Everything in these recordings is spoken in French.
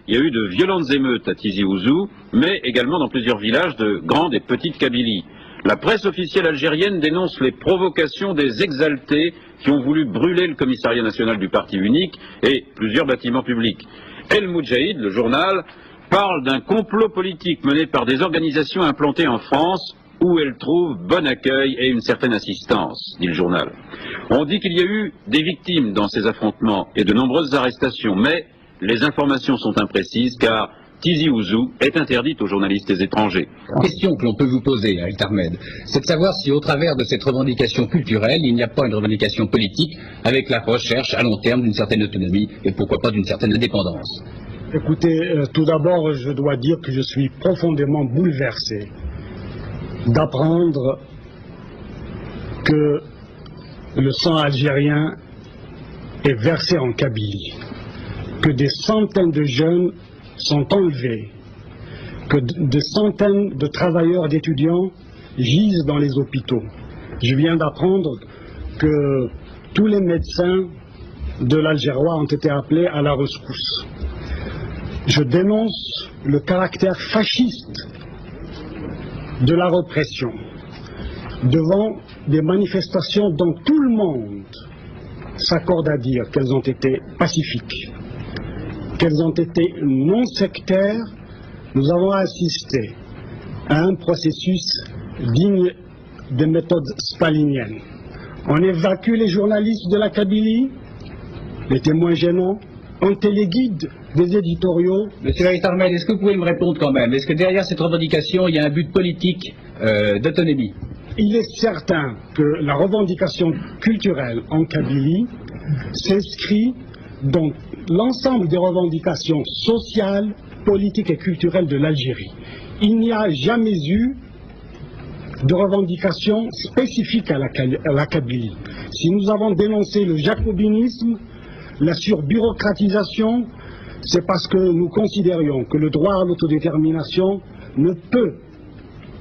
il y a eu de violentes émeutes à Tizi Ouzou, mais également dans plusieurs villages de Grande et Petite Kabylie. La presse officielle algérienne dénonce les provocations des exaltés qui ont voulu brûler le commissariat national du parti unique et plusieurs bâtiments publics. El Moudjahid, le journal, parle d'un complot politique mené par des organisations implantées en France où elles trouvent bon accueil et une certaine assistance, dit le journal. On dit qu'il y a eu des victimes dans ces affrontements et de nombreuses arrestations, mais les informations sont imprécises car Tizi Ouzou est interdite aux journalistes étrangers. La question que l'on peut vous poser, El Tarmed, c'est de savoir si au travers de cette revendication culturelle, il n'y a pas une revendication politique avec la recherche à long terme d'une certaine autonomie et pourquoi pas d'une certaine indépendance. Écoutez, tout d'abord, je dois dire que je suis profondément bouleversé d'apprendre que le sang algérien est versé en Kabylie, que des centaines de jeunes sont enlevés, que des centaines de travailleurs, d'étudiants gisent dans les hôpitaux. Je viens d'apprendre que tous les médecins de l'Algérois ont été appelés à la rescousse. Je dénonce le caractère fasciste de la répression devant des manifestations dont tout le monde s'accorde à dire qu'elles ont été pacifiques, qu'elles ont été non sectaires. Nous avons assisté à un processus digne des méthodes staliniennes. On évacue les journalistes de la Kabylie, les témoins gênants, on téléguide des éditoriaux. Monsieur El Tarmed, est-ce que vous pouvez me répondre quand même? Est-ce que derrière cette revendication, il y a un but politique d'autonomie? Il est certain que la revendication culturelle en Kabylie s'inscrit dans l'ensemble des revendications sociales, politiques et culturelles de l'Algérie. Il n'y a jamais eu de revendication spécifique à la Kabylie. Si nous avons dénoncé le jacobinisme, la surbureaucratisation, c'est parce que nous considérions que le droit à l'autodétermination ne peut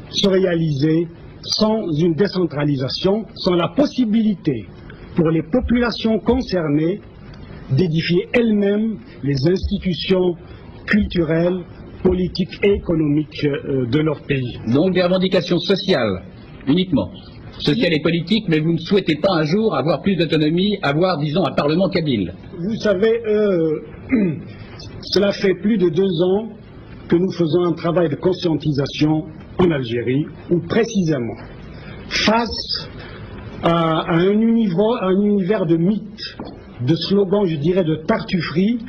se réaliser sans une décentralisation, sans la possibilité pour les populations concernées d'édifier elles-mêmes les institutions culturelles, politiques et économiques de leur pays. Donc des revendications sociales, uniquement. Sociales et politiques, mais vous ne souhaitez pas un jour avoir plus d'autonomie, avoir, disons, un parlement kabyle. Vous savez, cela fait plus de 2 ans que nous faisons un travail de conscientisation en Algérie, où précisément, face à un univers de mythes, de slogans, je dirais, de tartufferie,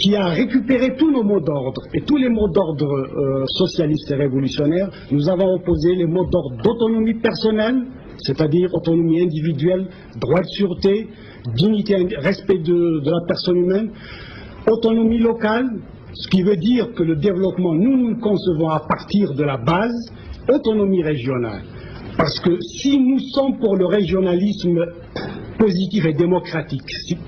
qui a récupéré tous nos mots d'ordre, et tous les mots d'ordre socialistes et révolutionnaires, nous avons opposé les mots d'ordre d'autonomie personnelle, c'est-à-dire autonomie individuelle, droit de sûreté, dignité, respect de la personne humaine, autonomie locale, ce qui veut dire que le développement, nous le concevons à partir de la base, autonomie régionale. Parce que si nous sommes pour le régionalisme positif et démocratique,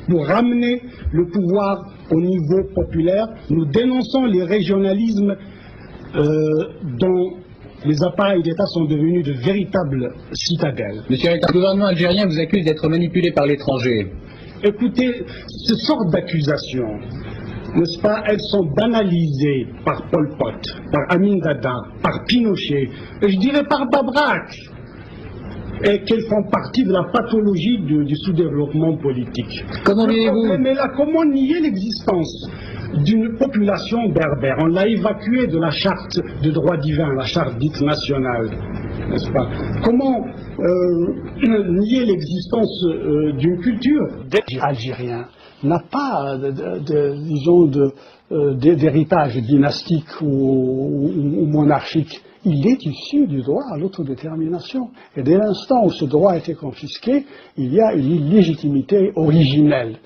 pour ramener le pouvoir au niveau populaire, nous dénonçons les régionalismes dont les appareils d'État sont devenus de véritables citadelles. Monsieur le gouvernement algérien vous accuse d'être manipulé par l'étranger. Écoutez, ce sorte d'accusations, n'est-ce pas, elles sont banalisées par Pol Pot, par Amin Dada, par Pinochet, et je dirais par Babrak, et qu'elles font partie de la pathologie du sous-développement politique. Comment voulez-vous? Mais là, comment nier l'existence d'une population berbère? On l'a évacuée de la charte de droit divin, la charte dite nationale, n'est-ce pas? Comment nier l'existence d'une culture? Algérien n'a pas, disons, d'héritage dynastique ou monarchique. Il est issu du droit à l'autodétermination. Et dès l'instant où ce droit a été confisqué, il y a une illégitimité originelle.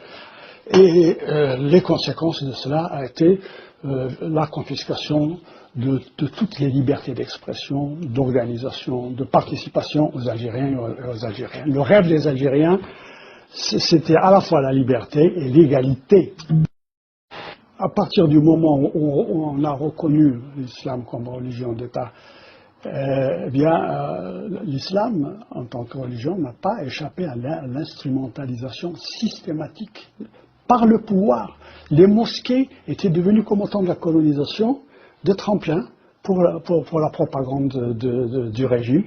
Et les conséquences de cela a été la confiscation de toutes les libertés d'expression, d'organisation, de participation aux Algériens et aux Algériennes. Le rêve des Algériens, c'était à la fois la liberté et l'égalité. À partir du moment où on a reconnu l'islam comme religion d'État, l'islam, en tant que religion, n'a pas échappé à l'instrumentalisation systématique par le pouvoir. Les mosquées étaient devenues, comme au temps de la colonisation, de tremplin pour la propagande du régime.